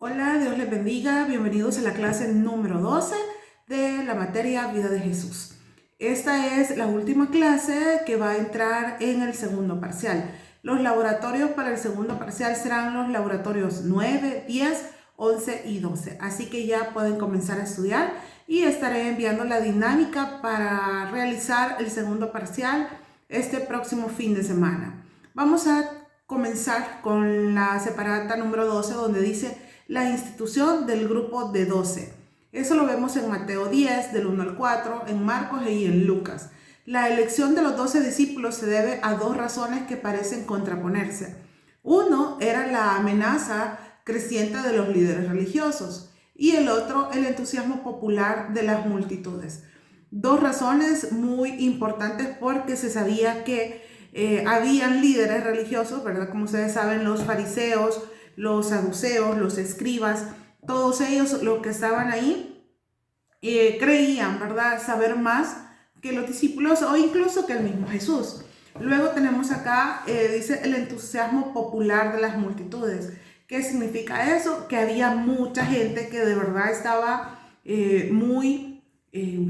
Hola, Dios les bendiga. Bienvenidos a la clase número 12 de la materia Vida de Jesús. Esta es la última clase que va a entrar en el segundo parcial. Los laboratorios para el segundo parcial serán los laboratorios 9, 10, 11 y 12. Así que ya pueden comenzar a estudiar y estaré enviando la dinámica para realizar el segundo parcial este próximo fin de semana. Vamos a comenzar con la separata número 12, donde dice la institución del grupo de 12. Eso lo vemos en Mateo 10, del 1 al 4, en Marcos y en Lucas. La elección de los 12 discípulos se debe a dos razones que parecen contraponerse. Uno era la amenaza creciente de los líderes religiosos y el otro el entusiasmo popular de las multitudes. Dos razones muy importantes porque se sabía que habían líderes religiosos, ¿verdad? Como ustedes saben, los fariseos, los saduceos, los escribas, todos ellos los que estaban ahí creían, ¿verdad?, saber más que los discípulos o incluso que el mismo Jesús. Luego tenemos acá, dice el entusiasmo popular de las multitudes. ¿Qué significa eso? Que había mucha gente que de verdad estaba muy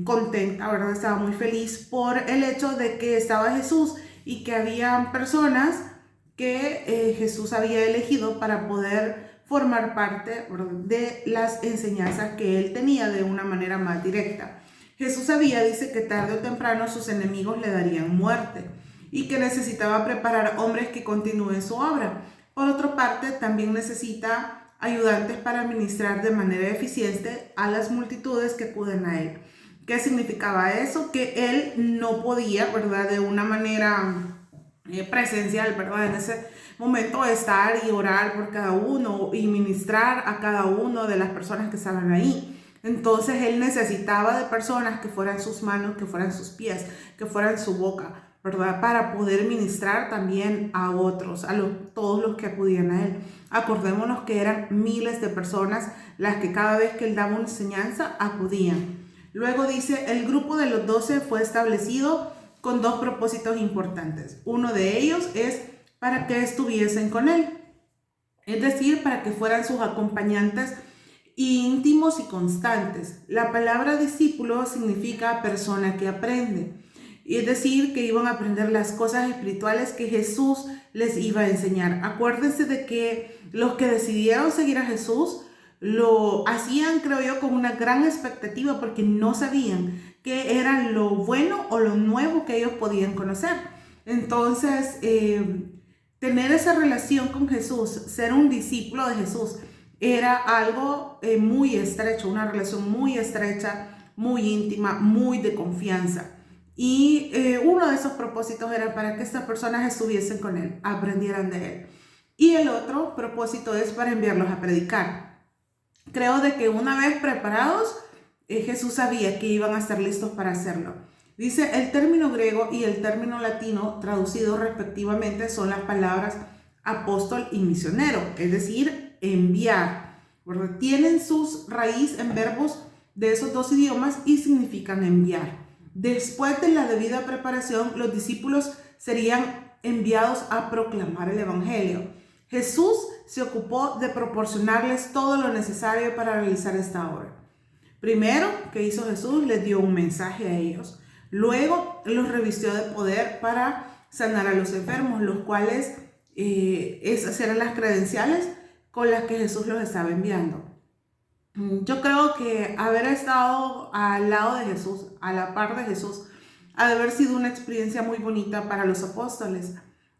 contenta, ¿verdad? Estaba muy feliz por el hecho de que estaba Jesús y que había personas que Jesús había elegido para poder formar parte de las enseñanzas que él tenía de una manera más directa. Jesús sabía, dice, que tarde o temprano sus enemigos le darían muerte y que necesitaba preparar hombres que continúen su obra. Por otra parte, también necesita ayudantes para administrar de manera eficiente a las multitudes que acuden a él. ¿Qué significaba eso? Que él no podía, ¿verdad?, de una manera presencial, ¿verdad?, en ese momento estar y orar por cada uno y ministrar a cada uno de las personas que estaban ahí. Entonces él necesitaba de personas que fueran sus manos, que fueran sus pies, que fueran su boca, ¿verdad?, para poder ministrar también a otros, todos los que acudían a él. Acordémonos que eran miles de personas las que cada vez que él daba una enseñanza acudían. Luego dice, el grupo de los 12 fue establecido con dos propósitos importantes. Uno de ellos es para que estuviesen con él, es decir, para que fueran sus acompañantes íntimos y constantes. La palabra discípulo significa persona que aprende, y es decir, que iban a aprender las cosas espirituales que Jesús les iba a enseñar. Acuérdense de que los que decidieron seguir a Jesús lo hacían, creo yo, con una gran expectativa porque no sabían qué era lo bueno o lo nuevo que ellos podían conocer. Entonces, tener esa relación con Jesús, ser un discípulo de Jesús, era algo muy estrecho, una relación muy estrecha, muy íntima, muy de confianza. Y uno de esos propósitos era para que estas personas estuviesen con él, aprendieran de él. Y el otro propósito es para enviarlos a predicar. Creo de que una vez preparados, Jesús sabía que iban a estar listos para hacerlo. Dice, el término griego y el término latino traducidos respectivamente son las palabras apóstol y misionero, es decir, enviar, ¿verdad? Tienen sus raíz en verbos de esos dos idiomas y significan enviar. Después de la debida preparación, los discípulos serían enviados a proclamar el evangelio. Jesús se ocupó de proporcionarles todo lo necesario para realizar esta obra. Primero, ¿qué hizo Jesús? Les dio un mensaje a ellos. Luego, los revistió de poder para sanar a los enfermos, los cuales esas eran las credenciales con las que Jesús los estaba enviando. Yo creo que haber estado al lado de Jesús, a la par de Jesús, ha de haber sido una experiencia muy bonita para los apóstoles.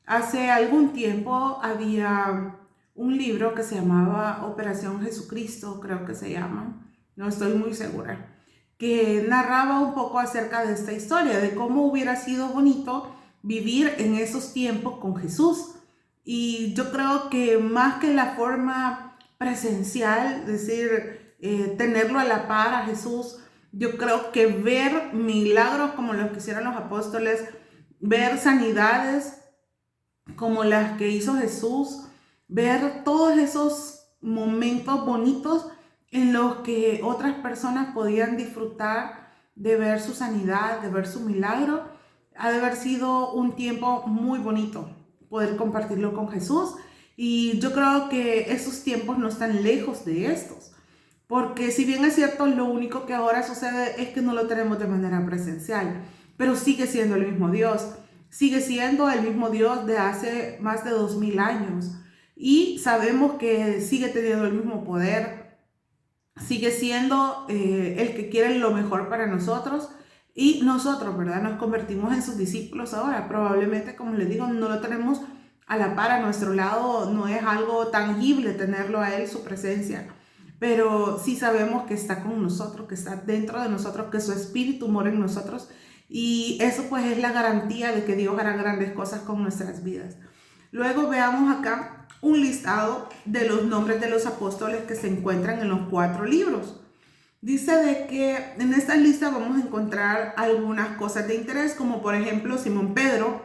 Hace algún tiempo había un libro que se llamaba Operación Jesucristo, creo que se llama, no estoy muy segura, que narraba un poco acerca de esta historia, de cómo hubiera sido bonito vivir en esos tiempos con Jesús. Y yo creo que más que la forma presencial, es decir, tenerlo a la par a Jesús, yo creo que ver milagros como los que hicieron los apóstoles, ver sanidades como las que hizo Jesús, ver todos esos momentos bonitos en los que otras personas podían disfrutar de ver su sanidad, de ver su milagro, ha de haber sido un tiempo muy bonito poder compartirlo con Jesús Y yo creo que esos tiempos no están lejos de estos. Porque si bien es cierto, lo único que ahora sucede es que no lo tenemos de manera presencial, pero sigue siendo el mismo Dios. Sigue siendo el mismo Dios de hace más de 2000 años. Y sabemos que sigue teniendo el mismo poder. Sigue siendo el que quiere lo mejor para nosotros. Y nosotros, ¿verdad? Nos convertimos en sus discípulos ahora. Probablemente, como les digo, no lo tenemos a la par a nuestro lado. No es algo tangible tenerlo a Él, su presencia. Pero sí sabemos que está con nosotros, que está dentro de nosotros, que su espíritu mora en nosotros. Y eso pues es la garantía de que Dios hará grandes cosas con nuestras vidas. Luego veamos acá un listado de los nombres de los apóstoles que se encuentran en los 4 libros. Dice de que en esta lista vamos a encontrar algunas cosas de interés, como por ejemplo Simón Pedro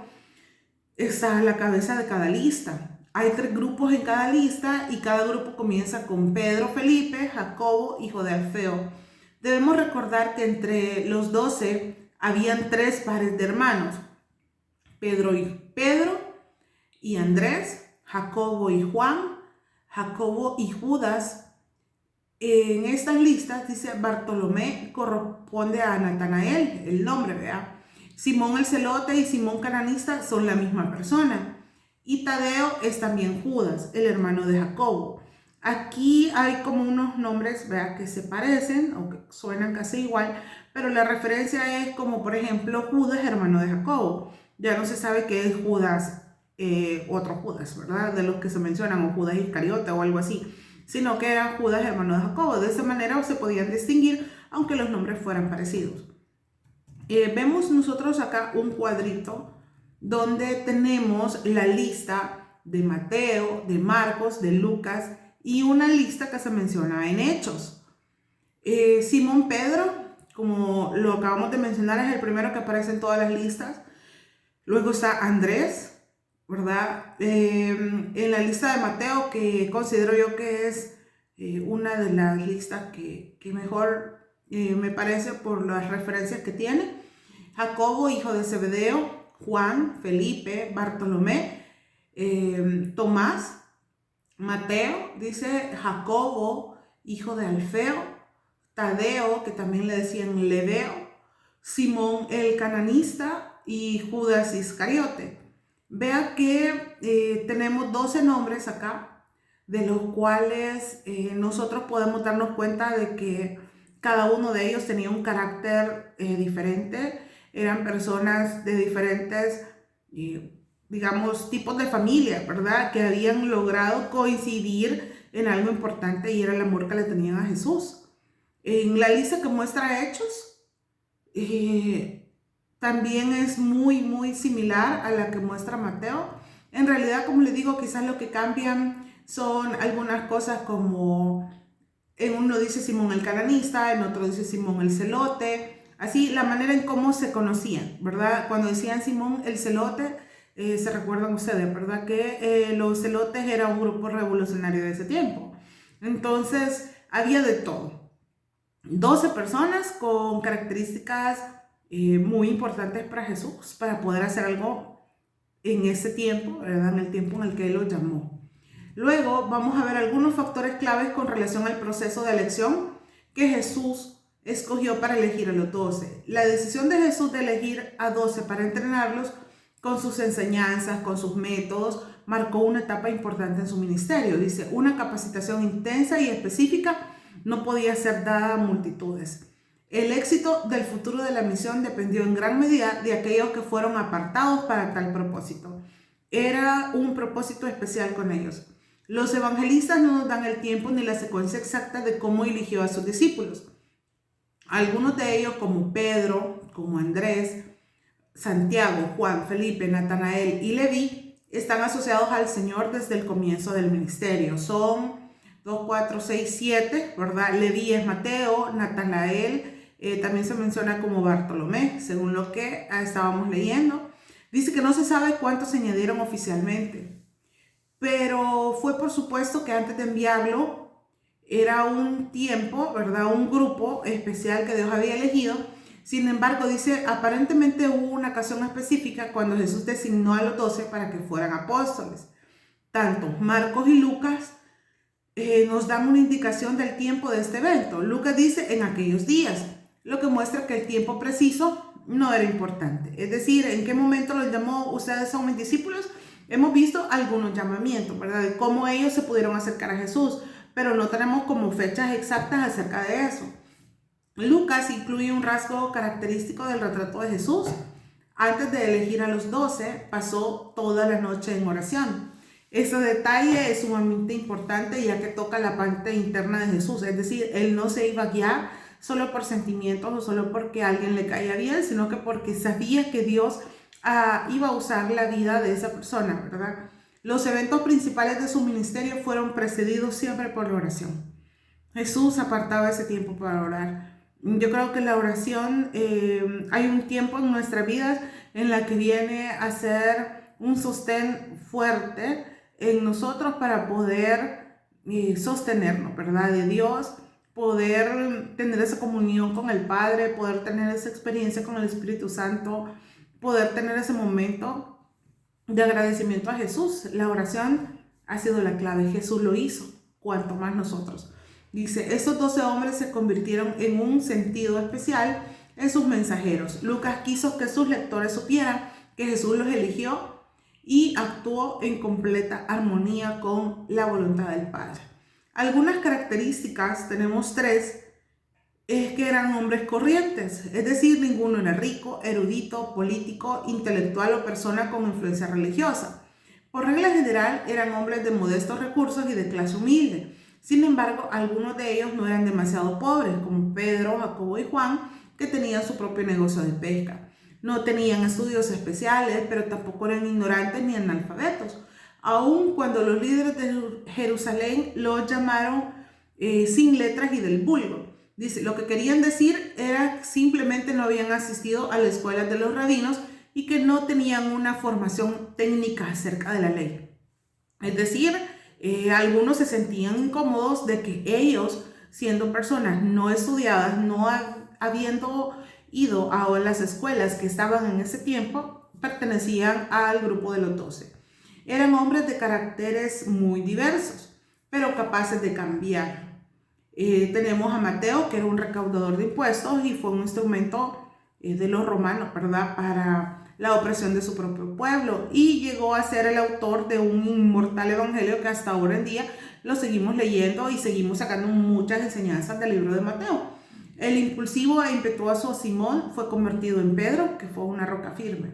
está a la cabeza de cada lista. Hay 3 grupos en cada lista y cada grupo comienza con Pedro, Felipe, Jacobo, hijo de Alfeo. Debemos recordar que entre los 12 habían 3 pares de hermanos, Pedro y Andrés, Jacobo y Juan, Jacobo y Judas. En estas listas dice Bartolomé corresponde a Natanael, el nombre, ¿verdad? Simón el celote y Simón cananista son la misma persona. Y Tadeo es también Judas, el hermano de Jacobo. Aquí hay como unos nombres, ¿verdad?, que se parecen o que suenan casi igual, pero la referencia es como, por ejemplo, Judas, hermano de Jacobo. Ya no se sabe qué es Judas, otro Judas, ¿verdad?, de los que se mencionan, o Judas Iscariote o algo así, sino que era Judas, hermano de Jacobo. De esa manera se podían distinguir, aunque los nombres fueran parecidos. Vemos nosotros acá un cuadrito donde tenemos la lista de Mateo, de Marcos, de Lucas y una lista que se menciona en Hechos. Simón Pedro, como lo acabamos de mencionar, es el primero que aparece en todas las listas. Luego está Andrés, ¿verdad? En la lista de Mateo, que considero yo que es una de las listas que mejor me parece por las referencias que tiene. Jacobo, hijo de Zebedeo, Juan, Felipe, Bartolomé, Tomás, Mateo, dice Jacobo, hijo de Alfeo, Tadeo, que también le decían Lebeo, Simón el cananista y Judas Iscariote. Vea que tenemos 12 nombres acá, de los cuales nosotros podemos darnos cuenta de que cada uno de ellos tenía un carácter diferente. Eran personas de diferentes, digamos, tipos de familia, ¿verdad?, que habían logrado coincidir en algo importante, y era el amor que le tenían a Jesús. En la lista que muestra Hechos, también es muy similar a la que muestra Mateo. En realidad, como les digo, quizás lo que cambian son algunas cosas, como en uno dice Simón el cananista, en otro dice Simón el celote. Así, la manera en cómo se conocían, ¿verdad? Cuando decían Simón el celote, se recuerdan ustedes, ¿verdad?, que los celotes era un grupo revolucionario de ese tiempo. Entonces, había de todo. 12 personas con características muy importantes para Jesús, para poder hacer algo en ese tiempo, ¿verdad?, en el tiempo en el que Él los llamó. Luego vamos a ver algunos factores claves con relación al proceso de elección que Jesús escogió para elegir a los 12. La decisión de Jesús de elegir a 12 para entrenarlos con sus enseñanzas, con sus métodos, marcó una etapa importante en su ministerio. Dice, una capacitación intensa y específica no podía ser dada a multitudes. El éxito del futuro de la misión dependió en gran medida de aquellos que fueron apartados para tal propósito. Era un propósito especial con ellos. Los evangelistas no nos dan el tiempo ni la secuencia exacta de cómo eligió a sus discípulos. Algunos de ellos, como Pedro, como Andrés, Santiago, Juan, Felipe, Natanael y Leví, están asociados al Señor desde el comienzo del ministerio. Son 2, 4, 6, 7, ¿verdad? Leví es Mateo, Natanael también se menciona como Bartolomé, según lo que estábamos leyendo. Dice que no se sabe cuántos se añadieron oficialmente, pero fue por supuesto que antes de enviarlo era un tiempo, ¿verdad?, un grupo especial que Dios había elegido. Sin embargo, dice, aparentemente hubo una ocasión específica cuando Jesús designó a los 12 para que fueran apóstoles. tanto Marcos y Lucas nos dan una indicación del tiempo de este evento. Lucas dice en aquellos días, lo que muestra que el tiempo preciso no era importante. Es decir, en qué momento los llamó: ustedes son mis discípulos. Hemos visto algunos llamamientos, ¿verdad? De cómo ellos se pudieron acercar a Jesús, pero no tenemos como fechas exactas acerca de eso. Lucas incluye un rasgo característico del retrato de Jesús. Antes de elegir a los 12, pasó toda la noche en oración. Este detalle es sumamente importante ya que toca la parte interna de Jesús, es decir, él no se iba a guiar solo por sentimientos o solo porque a alguien le caía bien, sino que porque sabía que Dios iba a usar la vida de esa persona, ¿verdad? Los eventos principales de su ministerio fueron precedidos siempre por la oración. Jesús apartaba ese tiempo para orar. Yo creo que la oración, hay un tiempo en nuestras vidas en la que viene a ser un sostén fuerte en nosotros para poder sostenernos, ¿verdad? De Dios, poder tener esa comunión con el Padre, poder tener esa experiencia con el Espíritu Santo, poder tener ese momento de agradecimiento a Jesús. La oración ha sido la clave. Jesús lo hizo, cuanto más nosotros. Dice, estos 12 hombres se convirtieron en un sentido especial en sus mensajeros. Lucas quiso que sus lectores supieran que Jesús los eligió y actuó en completa armonía con la voluntad del Padre. Algunas características, tenemos 3, es que eran hombres corrientes, es decir, ninguno era rico, erudito, político, intelectual o persona con influencia religiosa. Por regla general, eran hombres de modestos recursos y de clase humilde. Sin embargo, algunos de ellos no eran demasiado pobres, como Pedro, Jacobo y Juan, que tenían su propio negocio de pesca. No tenían estudios especiales, pero tampoco eran ignorantes ni analfabetos. Aun cuando los líderes de Jerusalén los llamaron sin letras y del vulgo. Dice, lo que querían decir era simplemente no habían asistido a la escuela de los rabinos y que no tenían una formación técnica acerca de la ley. Es decir, algunos se sentían incómodos de que ellos, siendo personas no estudiadas, no habiendo ido a las escuelas que estaban en ese tiempo, pertenecían al grupo de los 12. Eran hombres de caracteres muy diversos, pero capaces de cambiar. Tenemos a Mateo, que era un recaudador de impuestos y fue un instrumento de los romanos, ¿verdad?, para la opresión de su propio pueblo, y llegó a ser el autor de un inmortal evangelio que hasta ahora en día lo seguimos leyendo y seguimos sacando muchas enseñanzas del libro de Mateo. El impulsivo e impetuoso Simón fue convertido en Pedro, que fue una roca firme.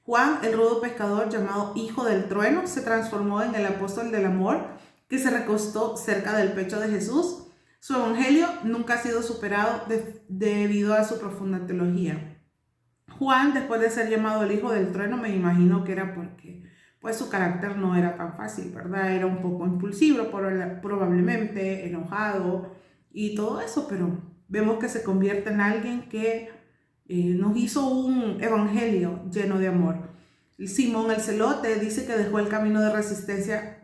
Juan, el rudo pescador llamado Hijo del Trueno, se transformó en el apóstol del amor que se recostó cerca del pecho de Jesús. Su evangelio nunca ha sido superado debido a su profunda teología. Juan, después de ser llamado el Hijo del Trueno, me imagino que era porque pues su carácter no era tan fácil, ¿verdad? Era un poco impulsivo, probablemente enojado y todo eso, pero vemos que se convierte en alguien que nos hizo un evangelio lleno de amor. Simón el Celote dice que dejó el camino de resistencia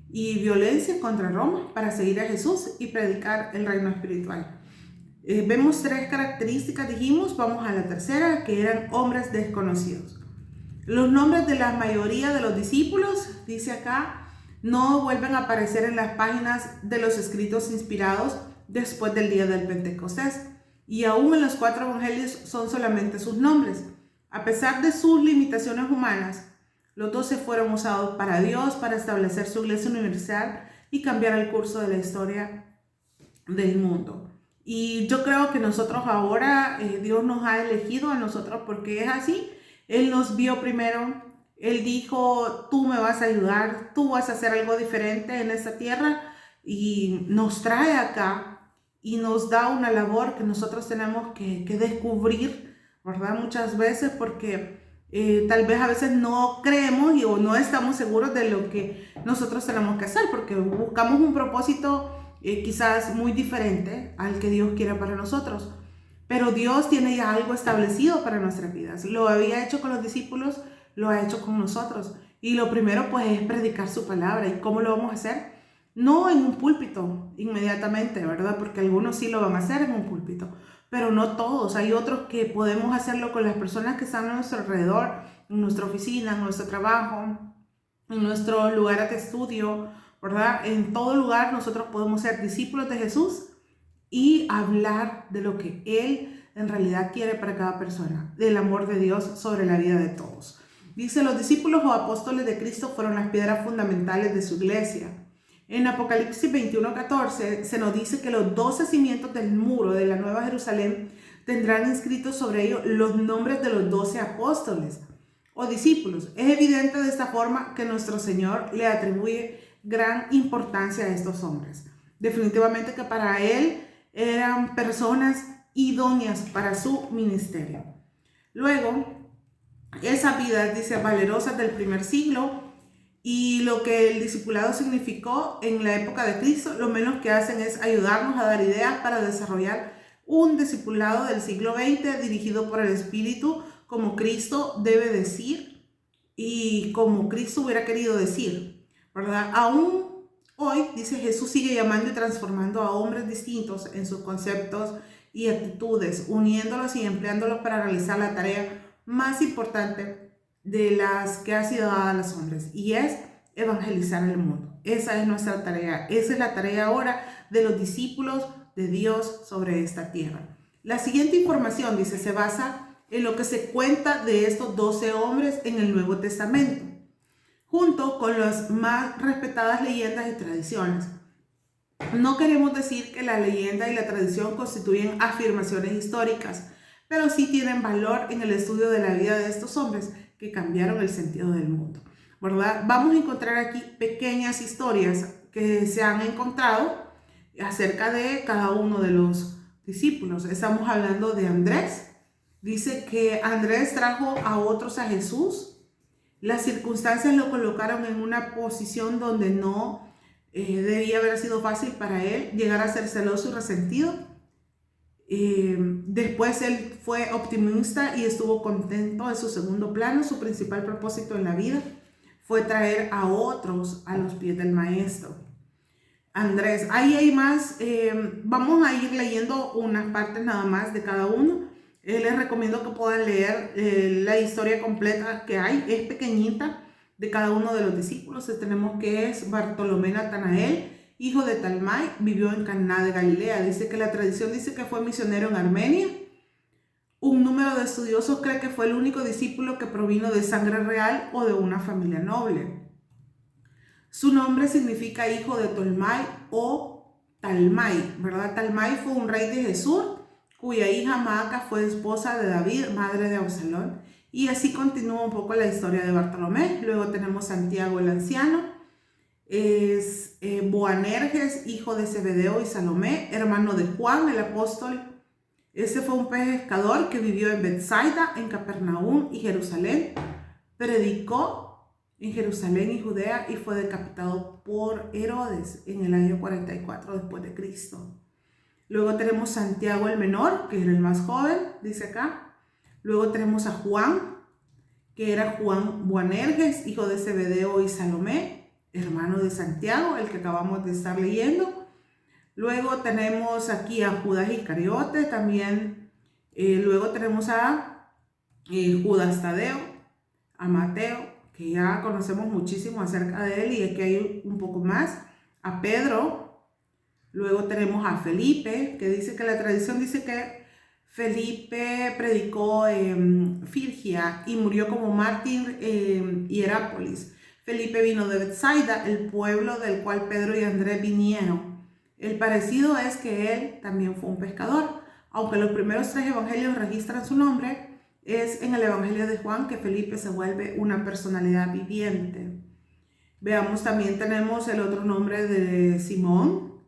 y violencia contra Roma para seguir a Jesús y predicar el reino espiritual. Vemos 3 características, dijimos, vamos a la tercera, que eran hombres desconocidos. Los nombres de la mayoría de los discípulos, dice acá, no vuelven a aparecer en las páginas de los escritos inspirados después del día del Pentecostés, y aún en los 4 evangelios son solamente sus nombres. A pesar de sus limitaciones humanas, los 12 fueron usados para Dios, para establecer su iglesia universal y cambiar el curso de la historia del mundo. Y yo creo que nosotros ahora, Dios nos ha elegido a nosotros porque es así. Él nos vio primero, Él dijo, tú me vas a ayudar, tú vas a hacer algo diferente en esta tierra, y nos trae acá y nos da una labor que nosotros tenemos que descubrir, ¿verdad? Muchas veces porque tal vez a veces no creemos o no estamos seguros de lo que nosotros tenemos que hacer porque buscamos un propósito quizás muy diferente al que Dios quiere para nosotros. Pero Dios tiene ya algo establecido para nuestras vidas. Lo había hecho con los discípulos, lo ha hecho con nosotros. Y lo primero pues es predicar su palabra. ¿Y cómo lo vamos a hacer? No en un púlpito inmediatamente, ¿verdad? Porque algunos sí lo van a hacer en un púlpito, pero no todos. Hay otros que podemos hacerlo con las personas que están a nuestro alrededor, en nuestra oficina, en nuestro trabajo, en nuestros lugares de estudio, ¿verdad? En todo lugar nosotros podemos ser discípulos de Jesús y hablar de lo que Él en realidad quiere para cada persona, del amor de Dios sobre la vida de todos. Dice, los discípulos o apóstoles de Cristo fueron las piedras fundamentales de su iglesia. En Apocalipsis 21:14 se nos dice que los 12 cimientos del muro de la Nueva Jerusalén tendrán inscritos sobre ellos los nombres de los 12 apóstoles o discípulos. Es evidente de esta forma que nuestro Señor le atribuye gran importancia a estos hombres. Definitivamente que para Él eran personas idóneas para su ministerio. Luego, esas vidas, dice, valerosas del primer siglo y lo que el discipulado significó en la época de Cristo, lo menos que hacen es ayudarnos a dar ideas para desarrollar un discipulado del siglo XX dirigido por el Espíritu, como Cristo debe decir y como Cristo hubiera querido decir, ¿verdad? Aún hoy, dice, Jesús sigue llamando y transformando a hombres distintos en sus conceptos y actitudes, uniéndolos y empleándolos para realizar la tarea más importante de las que ha sido dada a los hombres, y es evangelizar el mundo. Esa es nuestra tarea. Esa es la tarea ahora de los discípulos de Dios sobre esta tierra. La siguiente información, dice, se basa en lo que se cuenta de estos 12 hombres en el Nuevo Testamento, junto con las más respetadas leyendas y tradiciones. No queremos decir que la leyenda y la tradición constituyen afirmaciones históricas, pero sí tienen valor en el estudio de la vida de estos hombres que cambiaron el sentido del mundo, ¿verdad? Vamos a encontrar aquí pequeñas historias que se han encontrado acerca de cada uno de los discípulos. Estamos hablando de Andrés. Dice que Andrés trajo a otros a Jesús. Las circunstancias lo colocaron en una posición donde no debía haber sido fácil para él llegar a ser celoso y resentido. Después él fue optimista y estuvo contento de su segundo plano. Su principal propósito en la vida fue traer a otros a los pies del maestro. Andrés, ahí hay más, vamos a ir leyendo unas partes nada más de cada uno. Les recomiendo que puedan leer la historia completa que hay, es pequeñita, de cada uno de los discípulos. Tenemos que es Bartolomé Natanael, hijo de Talmai, vivió en Caná de Galilea. Dice que la tradición dice que fue misionero en Armenia. Un número de estudiosos cree que fue el único discípulo que provino de sangre real o de una familia noble. Su nombre significa hijo de Tolmai o Talmai, ¿verdad? Talmai fue un rey de Jesús, cuya hija Maaca fue esposa de David, madre de Absalón. Y así continúa un poco la historia de Bartolomé. Luego tenemos Santiago el anciano, es Boanerges, hijo de Zebedeo y Salomé, hermano de Juan el apóstol. Este fue un pescador que vivió en Betsaida, en Capernaum y Jerusalén. Predicó en Jerusalén y Judea y fue decapitado por Herodes en el año 44 después de Cristo. Luego tenemos Santiago el menor, que era el más joven, dice acá. Luego tenemos a Juan, que era Juan Boanerges, hijo de Zebedeo y Salomé, hermano de Santiago, el que acabamos de estar leyendo. Luego tenemos aquí a Judas Iscariote, también. Luego tenemos a Judas Tadeo, a Mateo, que ya conocemos muchísimo acerca de él, y aquí hay un poco más, a Pedro. Luego tenemos a Felipe, que dice que la tradición dice que Felipe predicó en Frigia y murió como mártir en Hierápolis. Felipe vino de Betsaida, el pueblo del cual Pedro y Andrés vinieron. El parecido es que él también fue un pescador, aunque los primeros 3 evangelios registran su nombre. Es en el evangelio de Juan que Felipe se vuelve una personalidad viviente. Veamos, también tenemos el otro nombre de Simón.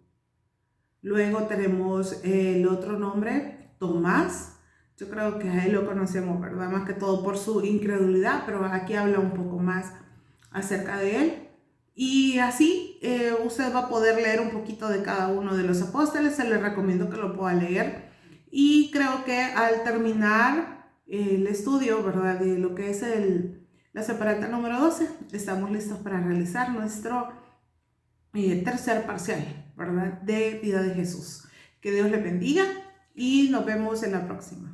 Luego tenemos el otro nombre, Tomás. Yo creo que a él lo conocemos, ¿verdad? Más que todo por su incredulidad, pero aquí habla un poco más acerca de él. Y así usted va a poder leer un poquito de cada uno de los apóstoles. Se les recomiendo que lo pueda leer. Y creo que al terminar el estudio, ¿verdad?, de lo que es la separata número 12, estamos listos para realizar nuestro tercer parcial, ¿verdad?, de vida de Jesús. Que Dios le bendiga y nos vemos en la próxima.